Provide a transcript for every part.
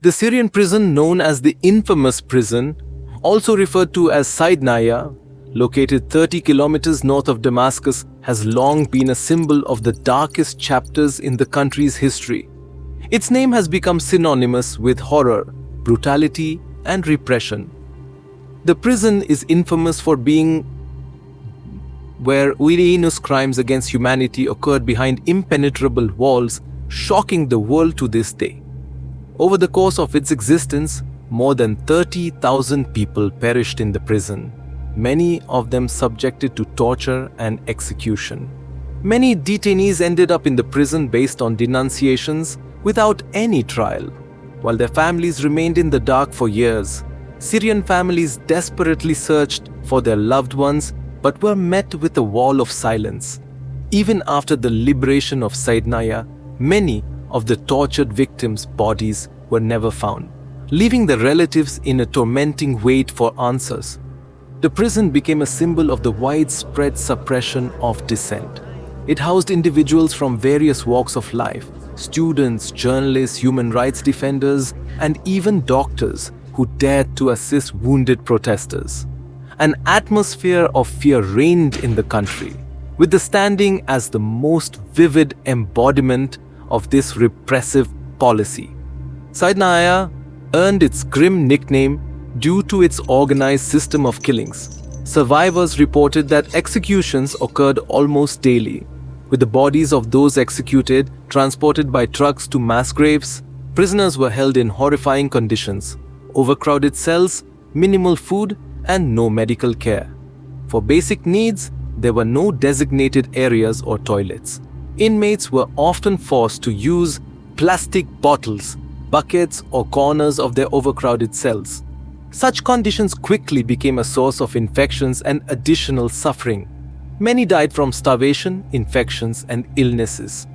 The Syrian prison known as the infamous prison, also referred to as Saydnaya, located 30 kilometers north of Damascus, has long been a symbol of the darkest chapters in the country's history. Its name has become synonymous with horror, brutality, and repression. The prison is infamous for being where heinous crimes against humanity occurred behind impenetrable walls, shocking the world to this day. Over the course of its existence, more than 30,000 people perished in the prison, many of them subjected to torture and execution. Many detainees ended up in the prison based on denunciations without any trial, while their families remained in the dark for years. Syrian families desperately searched for their loved ones but were met with a wall of silence. Even after the liberation of Saydnaya, many of the tortured victims' bodies were never found, leaving the relatives in a tormenting wait for answers. The prison became a symbol of the widespread suppression of dissent. It housed individuals from various walks of life, students, journalists, human rights defenders, and even doctors who dared to assist wounded protesters. An atmosphere of fear reigned in the country, with the standing as the most vivid embodiment of this repressive policy. Saydnaya earned its grim nickname due to its organized system of killings. Survivors reported that executions occurred almost daily, with the bodies of those executed transported by trucks to mass graves. Prisoners were held in horrifying conditions, overcrowded cells, minimal food, and no medical care. For basic needs, there were no designated areas or toilets. Inmates were often forced to use plastic bottles, buckets, or corners of their overcrowded cells. Such conditions quickly became a source of infections and additional suffering. Many died from starvation, infections, and illnesses.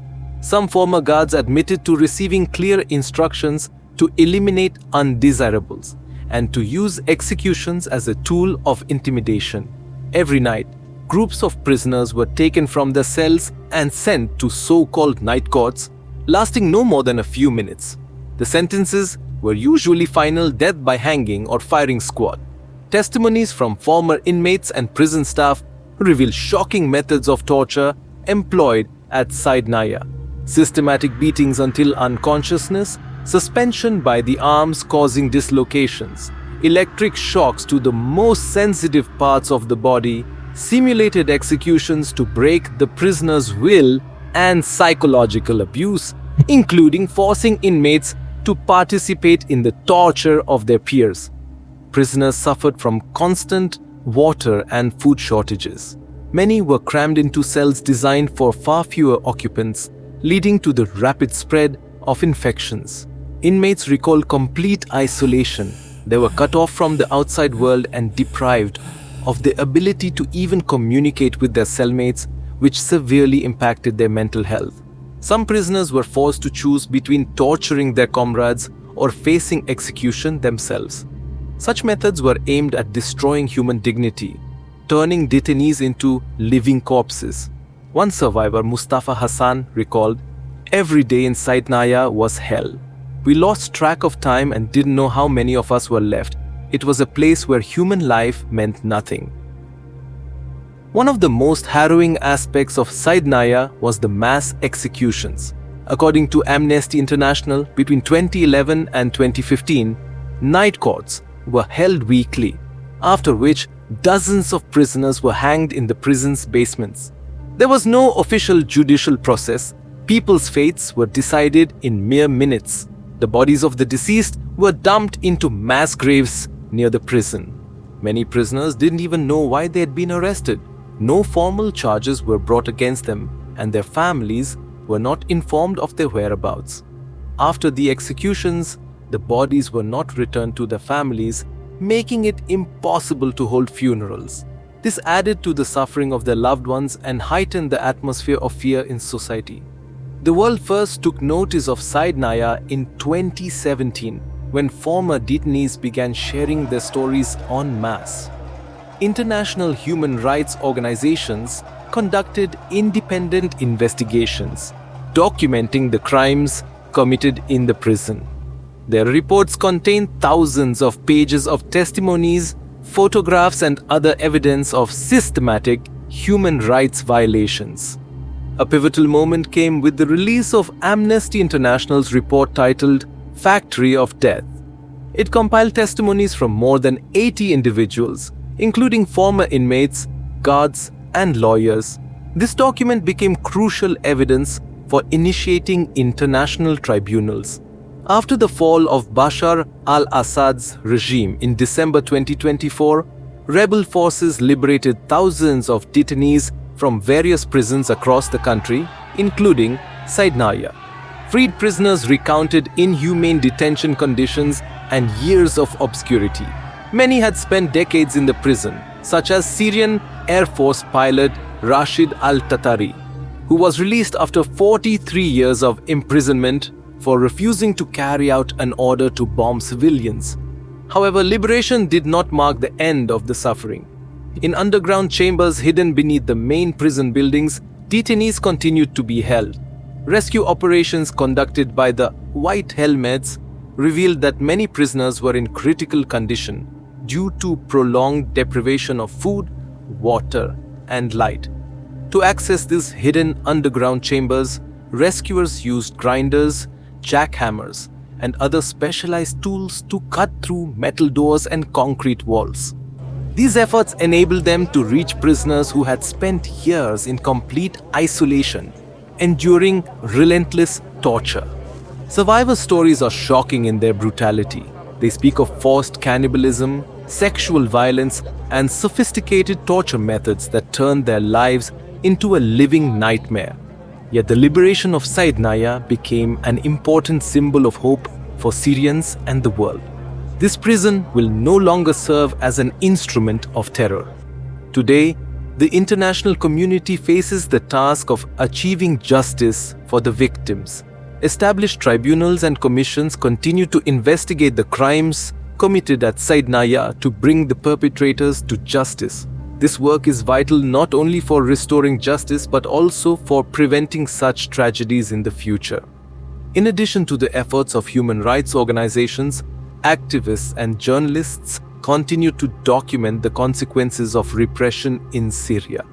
Some former guards admitted to receiving clear instructions to eliminate undesirables and to use executions as a tool of intimidation. Every night, groups of prisoners were taken from their cells and sent to so-called night courts, lasting no more than a few minutes. The sentences were usually final death by hanging or firing squad. Testimonies from former inmates and prison staff reveal shocking methods of torture employed at Saydnaya: systematic beatings until unconsciousness, suspension by the arms causing dislocations, electric shocks to the most sensitive parts of the body, simulated executions to break the prisoner's will, and psychological abuse, including forcing inmates to participate in the torture of their peers. Prisoners suffered from constant water and food shortages. Many were crammed into cells designed for far fewer occupants, leading to the rapid spread of infections. Inmates recall complete isolation. They were cut off from the outside world and deprived of the ability to even communicate with their cellmates, which severely impacted their mental health. Some prisoners were forced to choose between torturing their comrades or facing execution themselves. Such methods were aimed at destroying human dignity, turning detainees into living corpses. One survivor, Mustafa Hassan, recalled, "Every day in Saydnaya was hell. We lost track of time and didn't know how many of us were left. It was a place where human life meant nothing." One of the most harrowing aspects of Saydnaya was the mass executions. According to Amnesty International, between 2011 and 2015, night courts were held weekly, after which dozens of prisoners were hanged in the prison's basements. There was no official judicial process. People's fates were decided in mere minutes. The bodies of the deceased were dumped into mass graves near the prison. Many prisoners didn't even know why they had been arrested. No formal charges were brought against them, and their families were not informed of their whereabouts. After the executions, the bodies were not returned to their families, making it impossible to hold funerals. This added to the suffering of their loved ones and heightened the atmosphere of fear in society. The world first took notice of Saydnaya in 2017, when former detainees began sharing their stories en masse. International human rights organizations conducted independent investigations, documenting the crimes committed in the prison. Their reports contain thousands of pages of testimonies, photographs, and other evidence of systematic human rights violations. A pivotal moment came with the release of Amnesty International's report titled Factory of Death. It compiled testimonies from more than 80 individuals, including former inmates, guards, and lawyers. This document became crucial evidence for initiating international tribunals. After the fall of Bashar al-Assad's regime in December 2024, rebel forces liberated thousands of detainees from various prisons across the country, including Saydnaya. Freed prisoners recounted inhumane detention conditions and years of obscurity. Many had spent decades in the prison, such as Syrian Air Force pilot Rashid al-Tatari, who was released after 43 years of imprisonment for refusing to carry out an order to bomb civilians. However, liberation did not mark the end of the suffering. In underground chambers hidden beneath the main prison buildings, detainees continued to be held. Rescue operations conducted by the White Helmets revealed that many prisoners were in critical condition due to prolonged deprivation of food, water, and light. To access these hidden underground chambers, rescuers used grinders, jackhammers, and other specialized tools to cut through metal doors and concrete walls. These efforts enabled them to reach prisoners who had spent years in complete isolation, enduring relentless torture. Survivor stories are shocking in their brutality. They speak of forced cannibalism, sexual violence, and sophisticated torture methods that turned their lives into a living nightmare. Yet the liberation of Saydnaya became an important symbol of hope for Syrians and the world. This prison will no longer serve as an instrument of terror. Today, the international community faces the task of achieving justice for the victims. Established tribunals and commissions continue to investigate the crimes committed at Saydnaya to bring the perpetrators to justice. This work is vital not only for restoring justice but also for preventing such tragedies in the future. In addition to the efforts of human rights organizations, activists and journalists continue to document the consequences of repression in Syria.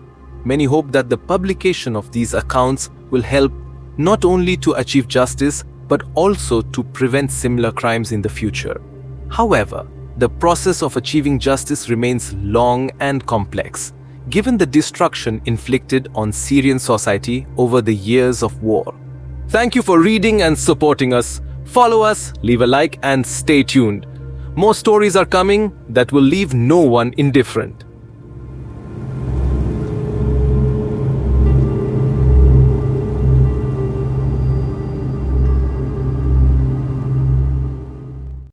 Many hope that the publication of these accounts will help not only to achieve justice but also to prevent similar crimes in the future. However, the process of achieving justice remains long and complex, given the destruction inflicted on Syrian society over the years of war. Thank you for reading and supporting us. Follow us, leave a like, and stay tuned. More stories are coming that will leave no one indifferent.